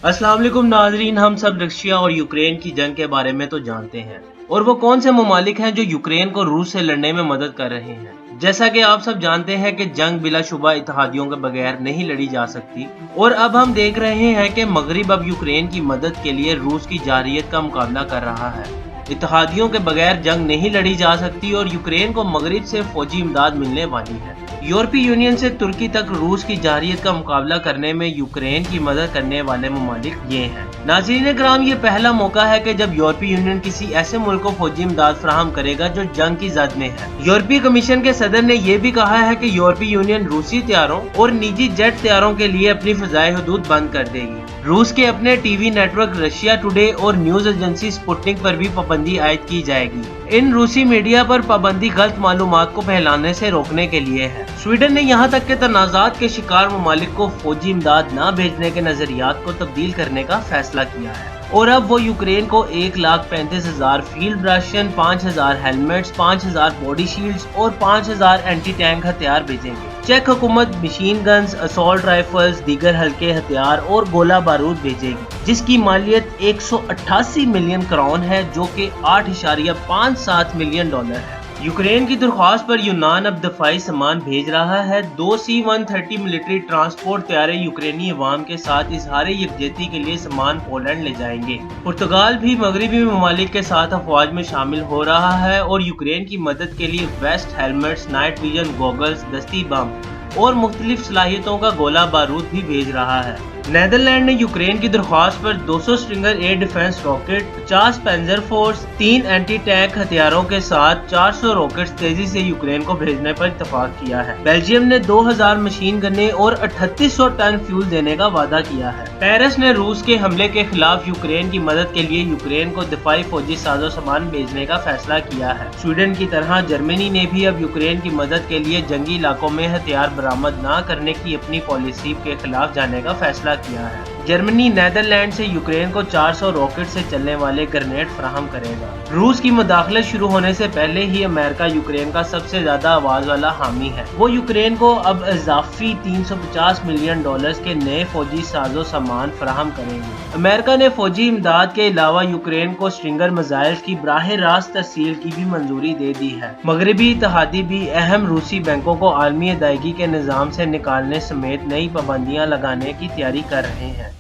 अस्सलाम वालेकुम नाजरीन, हम सब रशिया और यूक्रेन की जंग के बारे में तो जानते हैं और वो कौन से ममालिक हैं जो यूक्रेन को रूस से लड़ने में मदद कर रहे हैं। जैसा कि आप सब जानते हैं कि जंग बिलाशुबा इत्तेहादियों के बगैर नहीं लड़ी जा सकती और अब हम देख रहे हैं कि मगरिब अब यूक्रेन की मदद के लिए रूस की जारहियत का मुकाबला कर रहा है। इत्तेहादियों के बगैर जंग नहीं लड़ी जा सकती और यूक्रेन को मगरिब से फौजी इमदाद मिलने वाली है। यूरोपीय यूनियन से तुर्की तक रूस की जारहियत का मुकाबला करने में यूक्रेन की मदद करने वाले ममालिक ये हैं। नाज़रीन किराम, ये पहला मौका है कि जब यूरोपीय यूनियन किसी ऐसे मुल्क को फौजी इमदाद फराहम करेगा जो जंग की जद में है। यूरोपीय कमीशन के सदर ने यह भी कहा है कि यूरोपीय यूनियन रूसी हथियारों और निजी जेट हथियारों के लिए अपनी फजाई हदूद बंद कर देगी। रूस के अपने टीवी नेटवर्क रशिया टुडे और न्यूज एजेंसी स्पुतनिक पर भी पाबंदी आयद की जाएगी। इन रूसी मीडिया पर पाबंदी गलत मालूमात को फैलाने से रोकने के लिए है। स्वीडन ने यहाँ तक के तनाज़ात के शिकार ममालिक को फौजी इमदाद न भेजने के नजरियात को तब्दील करने का फैसला किया है और अब वो यूक्रेन को 1,35,000 field ration, 5,000 helmets, 5,000 body shields और 5,000 एंटी टैंक हथियार भेजेंगे। चेक हुकूमत मशीन गन्स, असॉल्ट राइफल्स, दीगर हल्के हथियार और गोला बारूद भेजेगी, जिसकी मालियत 188 मिलियन क्राउन है, जो कि $8.57 मिलियन है। यूक्रेन की दरख्वास्त पर यूनान अब दफाई सामान भेज रहा है। 2 C-130 मिलिट्री ट्रांसपोर्ट तैयारे यूक्रेनी अवाम के साथ इजहार यकजहती के लिए सामान पोलैंड ले जाएंगे। पुर्तगाल भी मगरबी ममालिक के साथ अफवाज में शामिल हो रहा है और यूक्रेन की मदद के लिए vest, helmets, night vision goggles, दस्ती बम और मुख्तलिफ सलाहियतों का गोला बारूद भी भेज रहा है। नेदरलैंड ने यूक्रेन की दरख्वास्त पर 200 stringer air defence rocket, 50 Panzer force, 3 anti tank हथियारों के साथ 400 रॉकेट्स तेजी से यूक्रेन को भेजने पर इत्तफाक किया है। बेल्जियम ने 2000 मशीन गन्ने और 3800 टन फ्यूल देने का वादा किया है। पेरिस ने रूस के हमले के खिलाफ यूक्रेन की मदद के लिए यूक्रेन को दिफाई फौजी साजो सामान भेजने का फैसला किया है। स्वीडन की तरह जर्मनी ने भी अब यूक्रेन की मदद के लिए जंगी इलाकों में हथियार बरामद न करने की अपनी पॉलिसी के खिलाफ जाने का फैसला किया है। जर्मनी नेदरलैंड से यूक्रेन को 400 रॉकेट से चलने वाले ग्रेनेड फराहम करेगा। रूस की मुदाखलत शुरू होने से पहले ही अमेरिका यूक्रेन का सबसे ज्यादा आवाज वाला हामी है। वो यूक्रेन को अब इजाफी $350 मिलियन के नए फौजी साजो सामान फराहम करेंगे। अमेरिका ने फौजी इमदाद के अलावा यूक्रेन को स्ट्रिंगर मिसाइल की बराह रास्त तरसील की भी मंजूरी दे दी है। मगरबी इत्तेहादी भी अहम रूसी बैंकों को आलमी अदायगी के निज़ाम से निकालने समेत नई पाबंदियां लगाने की तैयारी कर रहे हैं।